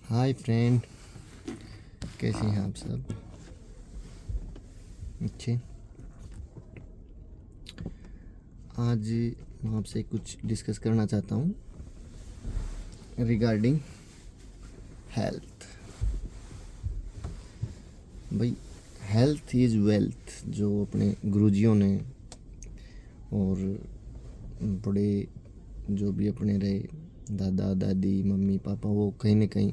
Hi friend, कैसे हैं आप सब? अच्छे। आज मैं आपसे कुछ डिस्कस करना चाहता हूँ रिगार्डिंग हेल्थ। भाई, हेल्थ इज़ वेल्थ, जो अपने गुरुजियों ने और बड़े जो भी अपने रहे दादा दादी मम्मी पापा, वो कहीं ना कहीं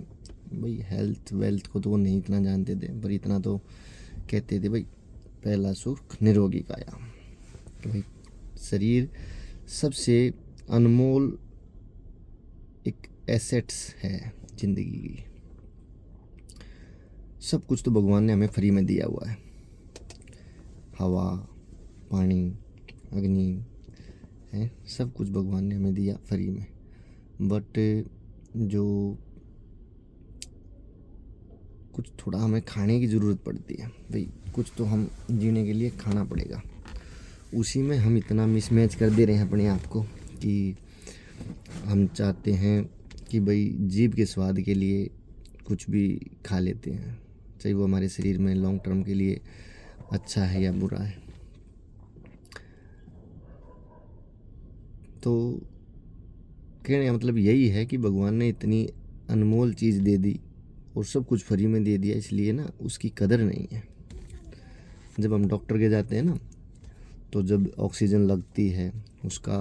भाई हेल्थ वेल्थ को तो वो नहीं इतना जानते थे, पर इतना तो कहते थे भाई, पहला सुख निरोगी काया। कि भाई शरीर सबसे अनमोल एक एसेट्स है ज़िंदगी की। सब कुछ तो भगवान ने हमें फ्री में दिया हुआ है। हवा, पानी, अग्नि है, सब कुछ भगवान ने हमें दिया फ्री में। बट जो कुछ थोड़ा हमें खाने की ज़रूरत पड़ती है भाई, कुछ तो हम जीने के लिए खाना पड़ेगा। उसी में हम इतना मिसमैच कर दे रहे हैं अपने आप को कि हम चाहते हैं कि भाई जीभ के स्वाद के लिए कुछ भी खा लेते हैं, चाहे वो हमारे शरीर में लॉन्ग टर्म के लिए अच्छा है या बुरा है। तो कहने का मतलब यही है कि भगवान ने इतनी अनमोल चीज़ दे दी और सब कुछ फ्री में दे दिया, इसलिए ना उसकी कदर नहीं है। जब हम डॉक्टर के जाते हैं ना, तो जब ऑक्सीजन लगती है उसका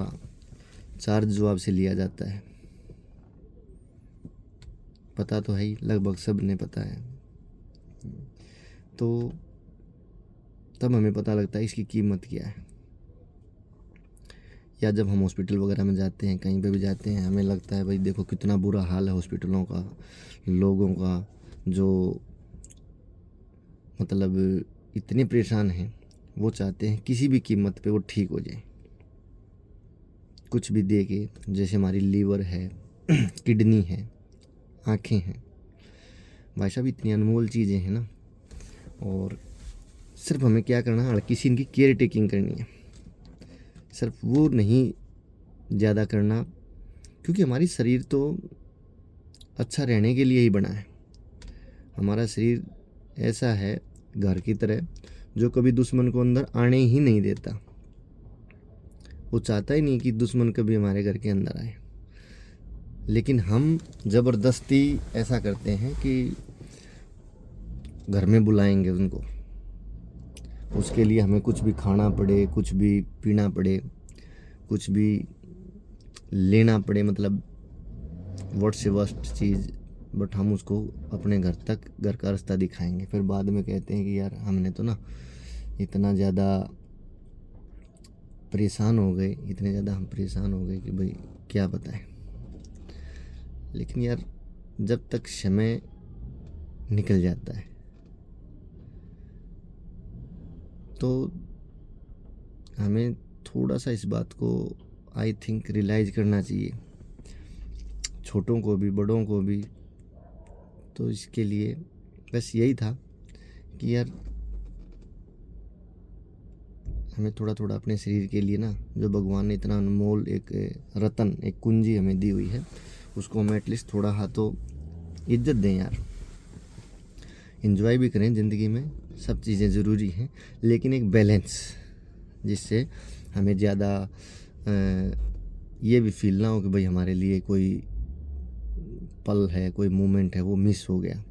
चार्ज जो आपसे लिया जाता है, पता तो है ही, लगभग सब ने पता है। तो तब हमें पता लगता है इसकी कीमत क्या है। या जब हम हॉस्पिटल वगैरह में जाते हैं, कहीं पे भी जाते हैं, हमें लगता है भाई देखो कितना बुरा हाल है हॉस्पिटलों का, लोगों का, जो मतलब इतने परेशान हैं। वो चाहते हैं किसी भी कीमत पे वो ठीक हो जाए, कुछ भी दे के। जैसे हमारी लीवर है, किडनी है, आँखें हैं, भाई साहब इतनी अनमोल चीज़ें हैं ना। और सिर्फ हमें क्या करना है, किसी इनकी केयर टेकिंग करनी है, सिर्फ वो नहीं ज़्यादा करना, क्योंकि हमारी शरीर तो अच्छा रहने के लिए ही बना है। हमारा शरीर ऐसा है घर की तरह, जो कभी दुश्मन को अंदर आने ही नहीं देता। वो चाहता ही नहीं कि दुश्मन कभी हमारे घर के अंदर आए। लेकिन हम ज़बरदस्ती ऐसा करते हैं कि घर में बुलाएंगे उनको, उसके लिए हमें कुछ भी खाना पड़े, कुछ भी पीना पड़े, कुछ भी लेना पड़े, मतलब वर्स्ट से वर्स्ट चीज़। बट हम उसको अपने घर तक, घर का रास्ता दिखाएंगे, फिर बाद में कहते हैं कि यार हमने तो ना इतना ज़्यादा परेशान हो गए, इतने ज़्यादा हम परेशान हो गए कि भाई क्या बताएं। लेकिन यार जब तक समय निकल जाता है तो हमें थोड़ा सा इस बात को आई थिंक रियलाइज़ करना चाहिए, छोटों को भी बड़ों को भी। तो इसके लिए बस यही था कि यार हमें थोड़ा थोड़ा अपने शरीर के लिए ना, जो भगवान ने इतना अनमोल एक रतन, एक कुंजी हमें दी हुई है, उसको हमें एटलीस्ट थोड़ा हाथों इज्जत दें यार। इन्जॉय भी करें ज़िंदगी में, सब चीज़ें ज़रूरी हैं, लेकिन एक बैलेंस, जिससे हमें ज़्यादा ये भी फील ना हो कि भाई हमारे लिए कोई पल है, कोई मोमेंट है वो मिस हो गया।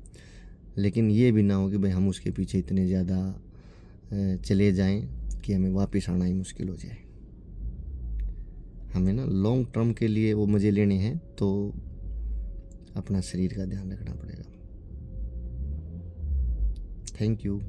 लेकिन ये भी ना हो कि भाई हम उसके पीछे इतने ज़्यादा चले जाएं कि हमें वापस आना ही मुश्किल हो जाए। हमें ना लॉन्ग टर्म के लिए वो मज़े लेने हैं, तो अपना शरीर का ध्यान रखना पड़ेगा। Thank you.